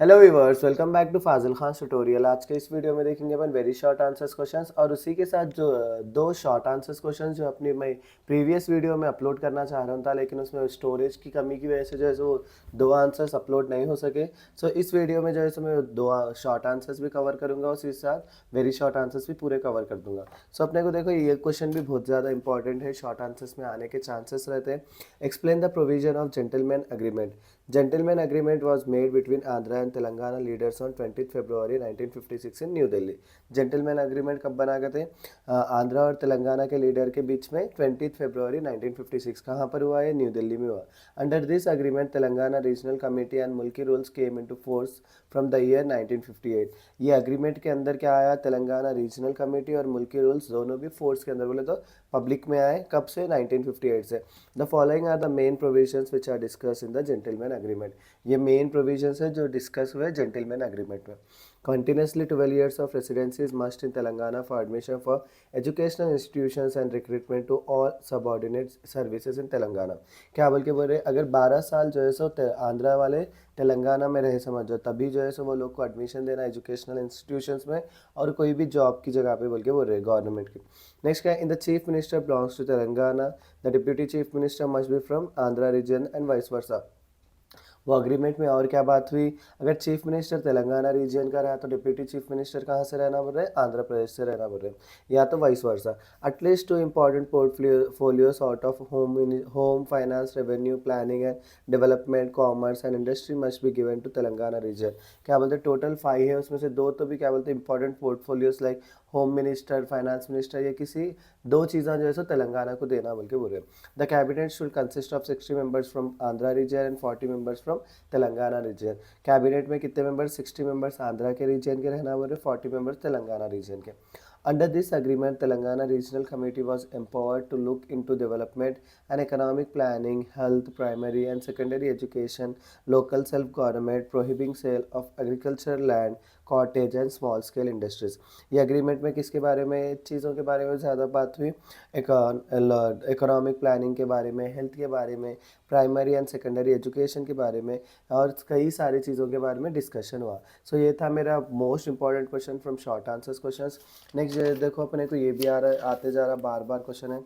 Hello viewers, welcome back to Fazil Khan tutorial. आज के इस वीडियो में देखेंगे अपन वेरी शॉर्ट आंसर्स क्वेश्चंस और उसी के साथ जो दो शॉर्ट आंसर्स क्वेश्चंस जो अपनी मैं प्रीवियस वीडियो में अपलोड करना चाह रहा था, लेकिन उसमें स्टोरेज की कमी की वजह से जो है सो वो दो आंसर्स अपलोड नहीं हो सके। सो इस वीडियो में जो है सो मैं दो शॉर्ट आंसर्स भी कवर करूँगा, उसी के साथ वेरी शॉर्ट आंसर्स भी पूरे कवर कर दूंगा। सो अपने को देखो, ये क्वेश्चन भी बहुत ज़्यादा इंपॉर्टेंट है, शॉर्ट आंसर्स में आने के चांसेस रहते हैं। Explain the provision of gentleman agreement. Gentleman agreement was made between Andhra and Telangana leaders on 20th February 1956 in New Delhi. Gentleman agreement कब बना गए थे? आंध्रा और तेलंगाना के लीडर के बीच में 20 फरवरी 1956। कहाँ पर हुआ है? न्यू दिल्ली में हुआ। Under this agreement Telangana regional committee and Mulki rules came into force from the year 1958। ये अग्रीमेंट के अंदर क्या आया? तेलंगाना रीजनल कमेटी और मुल्की रूल्स दोनों भी फोर्स के अंदर, बोले तो पब्लिक में आए। कब से? 1958 से। The following are the main provisions which are discuss in the gentleman agreement. ये मेन प्रोविजंस है जो डिस्कस हुए जेंटलमैन अग्रीमेंट में। Continuously 12 years of residency is must in Telangana for admission for educational institutions and recruitment to all subordinate services in Telangana। क्या बोल के बोल रहे? अगर 12 साल जो है सो आंध्रा वाले तेलंगाना में रहे, समझो, तभी जो है सो वो लोग को एडमिशन देना एजुकेशनल इंस्टीट्यूशंस में और कोई भी जॉब की जगह पे बोल के बोल रहे गवर्नमेंट की। नेक्स्ट क्या है? In the chief minister belongs to Telangana, the deputy chief minister must be from Andhra region and vice versa. वो अग्रीमेंट में और क्या बात हुई? अगर चीफ मिनिस्टर तेलंगाना रीजन का रहा तो डिप्यूटी चीफ मिनिस्टर कहाँ से रहना बोल रहे? आंध्र प्रदेश से रहना बोल रहे, या तो vice versa. At least two important portfolios out of home finance, revenue, planning and development, commerce and industry must be given to Telangana region. क्या बोलते? टोटल 5 है, उसमें से 2 तो भी क्या बोलते? Important portfolios like home minister, finance minister, ये किसी 2 चीज़ें जो है सो तेलंगाना को देना बोल के बोल रहे। The cabinet should consist of 60 members from Andhra region and 40 members from Telangana region. Cabinet में कितने मेंबर्स? 60 मेंबर्स आंध्रा के रीजन के रहना बोल रहे, 40 मेंबर्स तेलंगाना रीजन के। Under this agreement, Telangana Regional Committee was empowered to look into development and economic planning, health, primary and secondary education, local self-government, prohibiting sale of agricultural land, cottage and small scale industries। ये agreement में किसके बारे में, चीज़ों के बारे में ज़्यादा बात हुई? इकोनॉमिक प्लानिंग के बारे में, हेल्थ के बारे में, प्राइमरी एंड सेकेंडरी एजुकेशन के बारे में और कई सारी चीज़ों के बारे में डिस्कशन हुआ। सो ये था मेरा most important question from short answers questions. Next देखो, अपने को ये भी आ रहा है, आते जा रहा बार बार क्वेश्चन है।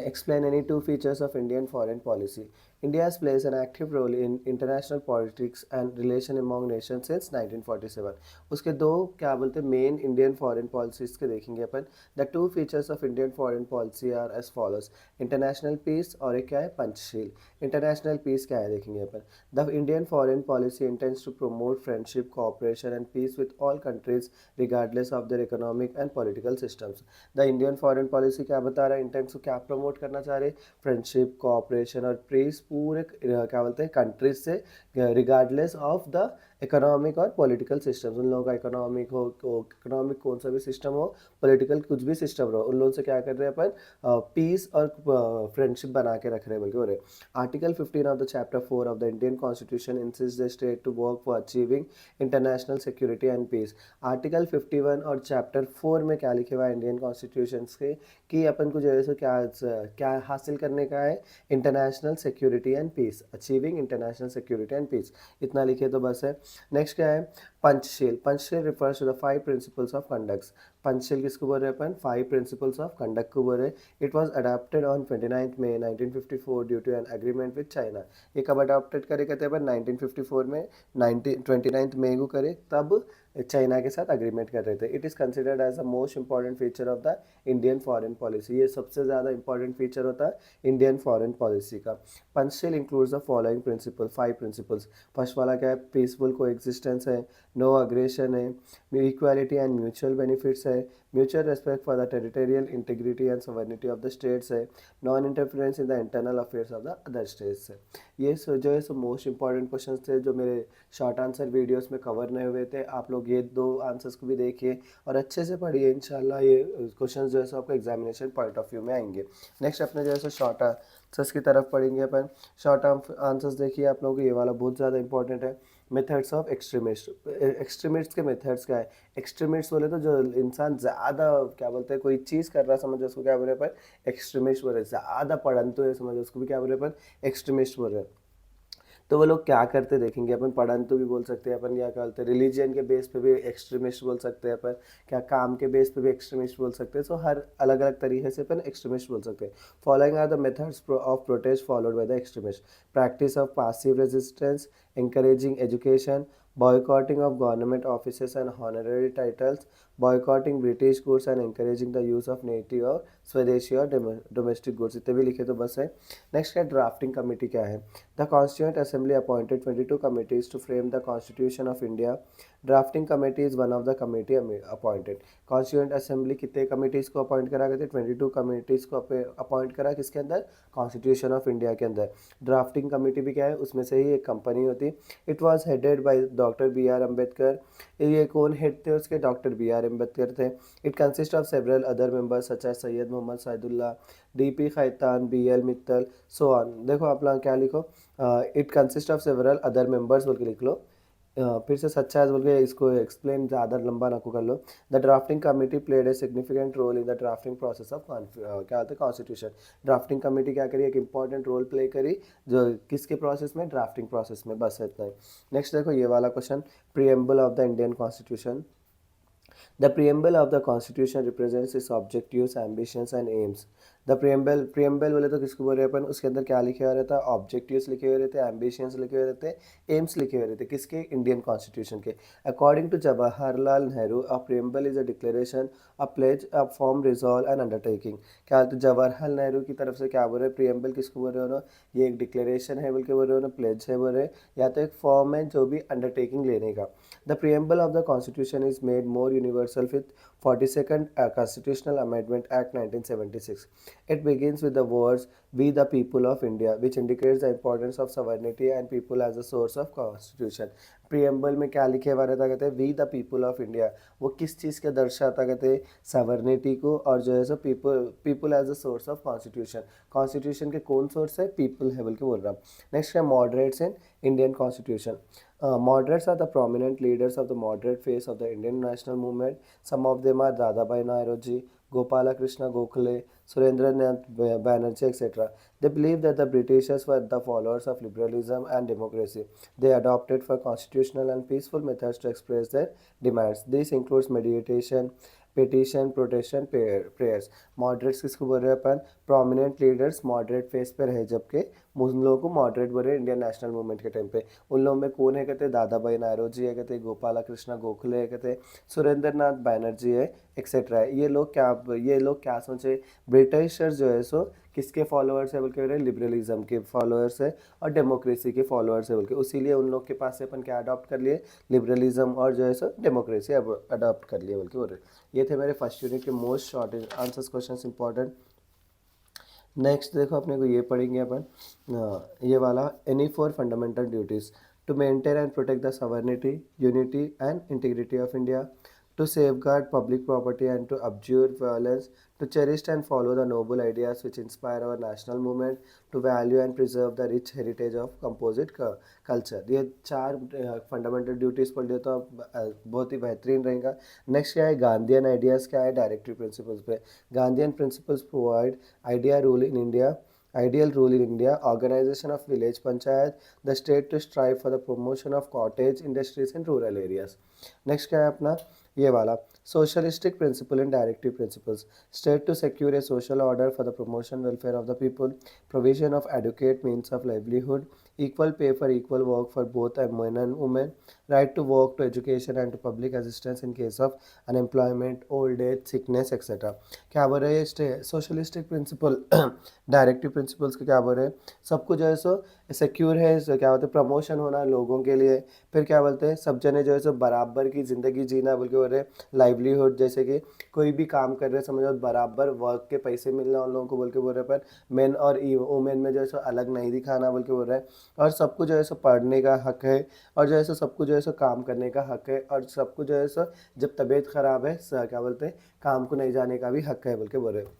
Explain any 2 features of Indian foreign policy. India has plays an active role in international politics and relation among nations since 1947। उसके दो क्या बोलते हैं मेन इंडियन फॉरेन पॉलिसीज के देखेंगे अपन। The 2 features of Indian foreign policy are as follows. International peace और एक क्या है? पंचशील। इंटरनेशनल पीस क्या है देखेंगे अपन। The Indian foreign policy intends to promote friendship, cooperation and peace with all countries regardless of their economic and political systems. The Indian foreign policy क्या बता रहा है? इंटेंट्स को क्या प्रमोट करना चाह रहे? फ्रेंडशिप, कोऑपरेशन और पीस पूरे क्या बोलते हैं कंट्रीज से, रिगार्डलेस ऑफ द इकोनॉमिक और पॉलिटिकल सिस्टम्स। उन लोगों का इकोनॉमिक हो, इकोनॉमिक कौन सा भी सिस्टम हो, पॉलिटिकल कुछ भी सिस्टम रहो, उन लोगों से क्या कर रहे हैं अपन? पीस और फ्रेंडशिप बना के रख रहे हैं, बल्कि हो रहे। Article 15 of the chapter 4 of the Indian constitution insist the state to work for achieving international security and peace. Article 51 और चैप्टर 4 में क्या लिखे हुआ है इंडियन कॉन्स्टिट्यूशन के, कि अपन को जो है सो क्या हासिल करने का है? International security and peace, achieving international security and peace, इतना लिखे तो बस है। नेक्स्ट क्या है? Panchsheel. Panchsheel refers to the 5 principles of conduct. Panchsheel किसको बोल रहे हैं अपन? 5 प्रिंसिपल्स ऑफ कंडक्ट को बोल रहे हैं। It was adopted on 29 May 1954 due to an agreement with China. ये कब अडॉप्टेड करे कहते हैं अपन? 1954 में 29 मई को करे, तब चाइना के साथ अग्रीमेंट कर रहे थे। It is considered as the most important feature of the Indian foreign policy. ये सबसे ज़्यादा इंपॉर्टेंट फीचर होता है इंडियन फॉरेन पॉलिसी का। Panchsheel includes the following principle, 5 principles. First वाला क्या है? पीसफुल को एग्जिस्टेंस है, नो अग्रेशन है, इक्वालिटी एंड म्यूचुअल बेनिफिट्स है, mutual respect for the territorial integrity and sovereignty of the states है, non interference in the internal affairs of the other states है। ये जो है सो मोस्ट इंपॉर्टेंट क्वेश्चन थे जो मेरे शॉर्ट आंसर वीडियोस में कवर नहीं हुए थे। आप लोग ये 2 आंसर्स को भी देखिए और अच्छे से पढ़िए, इंशाल्लाह ये क्वेश्चन जो है सो आपको एग्जामिनेशन पॉइंट ऑफ व्यू में आएंगे। नेक्स्ट अपने जो है सो शॉर्ट आंसर्स की तरफ पढ़ेंगे अपन। शॉर्ट आंसर्स देखिए आप लोगों को, ये वाला बहुत ज़्यादा इंपॉर्टेंट है। Methods of extremist. एक्सट्रीमिस्ट के मेथड्स क्या है? एक्सट्रीमिस्ट बोले तो जो इंसान ज़्यादा क्या बोलते हैं, कोई चीज़ कर रहा है समझो, उसको क्या बोल रहे हैं अपन? एक्सट्रीमिस्ट बोल रहे हैं। ज़्यादा पढ़ंतु है समझो, उसको भी क्या बोल रहे हैं अपन? एक्सट्रीमिस्ट बोल रहे हैं। तो वो लोग क्या करते देखेंगे अपन, पढ़ंतु भी बोल सकते हैं अपन, क्या कहते हैं रिलीजन के बेस पे भी एक्सट्रीमिस्ट बोल सकते हैं अपन, क्या काम के बेस पे भी एक्सट्रीमिस्ट बोल सकते हैं। सो हर अलग अलग तरीके से अपन एक्सट्रीमिस्ट बोल सकते हैं। Following are the methods of protest followed by the extremist: practice of passive resistance, encouraging education, boycotting of government offices and honorary titles, boycotting British goods and encouraging the use of native और स्वदेशी और domestic goods. इतने भी लिखे तो बस है। Next क्या, ड्राफ्टिंग कमेटी क्या है? The constituent assembly appointed 22 committees to frame the constitution of India. Drafting committee is one of the committee appointed. Constituent assembly कितने कमिटीज को अपॉइंट करा करते? 22 कमिटीज को अपॉइंट करा, किसके अंदर? कॉन्स्टिट्यूशन ऑफ इंडिया के अंदर। ड्राफ्टिंग कमेटी भी क्या है, उसमें से ही एक कंपनी होती। It was headed by doctor B R Ambedkar. ये कौन हेड थे उसके? डॉक्टर बी आर अम्बेडकर थे। It consist of several other members such as Syed Mohammad Saadulla, D P Khaitan, B L Mittal, so on. देखो आप लोग क्या लिखो, it consist of several other members बोल के लिख लो। फिर से सच्चा है बोल के इसको एक्सप्लेन ज़्यादा लंबा ना को कर लो। The drafting committee played a significant role in the drafting process of क्या होता है कॉन्स्टिट्यूशन। ड्राफ्टिंग कमेटी क्या करी? एक इंपॉर्टेंट रोल प्ले करी, जो किसके प्रोसेस में? ड्राफ्टिंग प्रोसेस में। बस इतना ही। नेक्स्ट देखो ये वाला question, preamble of the Indian constitution. The preamble of the Constitution represents its objectives, ambitions and aims. The preamble बोले तो किसको बोल रहे हैं अपन? उसके अंदर क्या लिखे हुए रहता है? ऑब्जेक्टिव्स लिखे हुए रहते हैं, एम्बिशंस लिखे हुए रहते हैं, एम्स लिखे हुए रहते हैं। किसके? इंडियन कॉन्स्टिट्यूशन के। According to Jawaharlal Nehru, a preamble is a declaration, a pledge, a form, resolve and undertaking. क्या? तो जवाहरलाल नेहरू की तरफ से क्या बोल रहे हैं? प्रियम्बल किसको बोल रहे हो ना? ये एक डिक्लेरेशन है बोल के बोल रहे हो ना, प्लेज है बोल रहे, या तो एक फॉर्म है जो भी अंडरटेकिंग लेने का। The preamble of the constitution is made more universal with 42nd Constitutional Amendment Act 1976. It begins with the words "We the people of India," which indicates the importance of sovereignty and people as a source of constitution. Preamble में क्या लिखे हुआ रहता? कहते हैं we the people of India. वो किस चीज़ के दर्शाता? कहते हैं सवर्निटी को, और जो है सो people as a source of constitution. Constitution के कौन सोर्स है? पीपल है बोल के बोल रहा हूँ। नेक्स्ट है moderates in Indian constitution. Moderates are the prominent leaders of the moderate phase of the Indian national movement. Some of them are Dadabhai Naoroji, Gopala Krishna Gokhale, Surendranath Banerjee, etc. They believed that the Britishers were the followers of liberalism and democracy. They adopted for constitutional and peaceful methods to express their demands. This includes mediation, petition, protest, prayers. Moderates किसको बोल रहे हैं अपन? Prominent leaders moderate face पे रहे, जबकि उन लोगों को मॉडरेट बोल रहे हैं इंडियन नेशनल मूवमेंट के टाइम पे। उन लोगों में कौन है? कहते हैं दादा भाई नारोजी है, कहते हैं गोपाला कृष्णा गोखले है, कहते हैं सुरेंद्र नाथ बैनर्जी है, एक्सेट्रा है। ये लोग क्या सोचे? ब्रिटिशर्स जो है सो किसके फॉलोअर्स है बोल के? लिबरलिज्म के फॉलोअर्स है और डेमोक्रेसी के फॉलोअर्स है बोल के। उसीलिए उन लोग के पास से अपन क्या अडॉप्ट कर लिए? लिबरलिज्म और जो है सो डेमोक्रेसी अडॉप्ट कर लिए बोल के बोल रहे। ये थे मेरे फर्स्ट यूनिट के most short answers questions important. Next देखो अपने को ये पढ़ेंगे अपन, ये वाला, any four fundamental duties to maintain and protect the sovereignty, unity and integrity of India, to safeguard public property and to abjure violence, to cherish and follow the noble ideas which inspire our national movement, to value and preserve the rich heritage of composite culture। ये चार fundamental duties पढ़ लियो तो बहुत ही बेहतरीन रहेगा। Next क्या है? Gandhian ideas क्या है? डायरेक्टिव प्रिंसिपल्स पे। Gandhian principles provide ideal rule in India, organization of village panchayat, the state to strive for the promotion of cottage industries in rural areas। Next क्या है अपना? ये वाला, socialistic principle and directive principles, state to secure a social order for the promotion welfare of the people, provision of adequate means of livelihood, equal pay for equal work for both men and women, right to work, to education and to public assistance in case of unemployment, old age, sickness, etc। क्या बोल रहे हैं? Socialistic principle directive principles के क्या बोल रहे हैं? सब कुछ जो है सो सिक्योर है, क्या बोलते हैं? प्रमोशन होना लोगों के लिए। फिर क्या बोलते हैं? सब जने जो है सो बराबर की ज़िंदगी जीना बोल के बोल रहे हैं। लाइवलीहुड, जैसे कि कोई भी काम कर रहे हैं समझो, बराबर वर्क के पैसे मिलना उन लोगों को बोल के बोल रहे हैं। पर मेन और वुमेन में जो है सो अलग नहीं दिखाना बोल के बोल रहे हैं। और सबको जो है सो पढ़ने का हक है, और जो है सो सबको जो है सो काम करने का हक है, और सबको जो है सो जब तबीयत ख़राब है क्या बोलते हैं? काम को नहीं जाने का भी हक है बोल के बोल रहे हैं।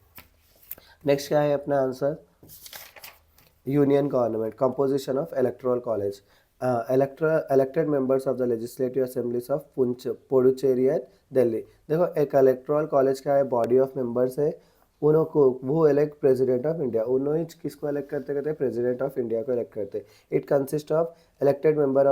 नेक्स्ट क्या है अपना answer? Union government, composition of electoral college, elected members of the legislative assemblies of Puducherry and Delhi. देखो एक इलेक्टोरल कॉलेज क्या है? बॉडी ऑफ मेंबर्स है उनको वो इलेक्ट प्रेसिडेंट ऑफ इंडिया, उन्होंने किसको इलेक्ट करते, कहते हैं प्रेसिडेंट ऑफ इंडिया को इलेक्ट करते। It consist of elected member of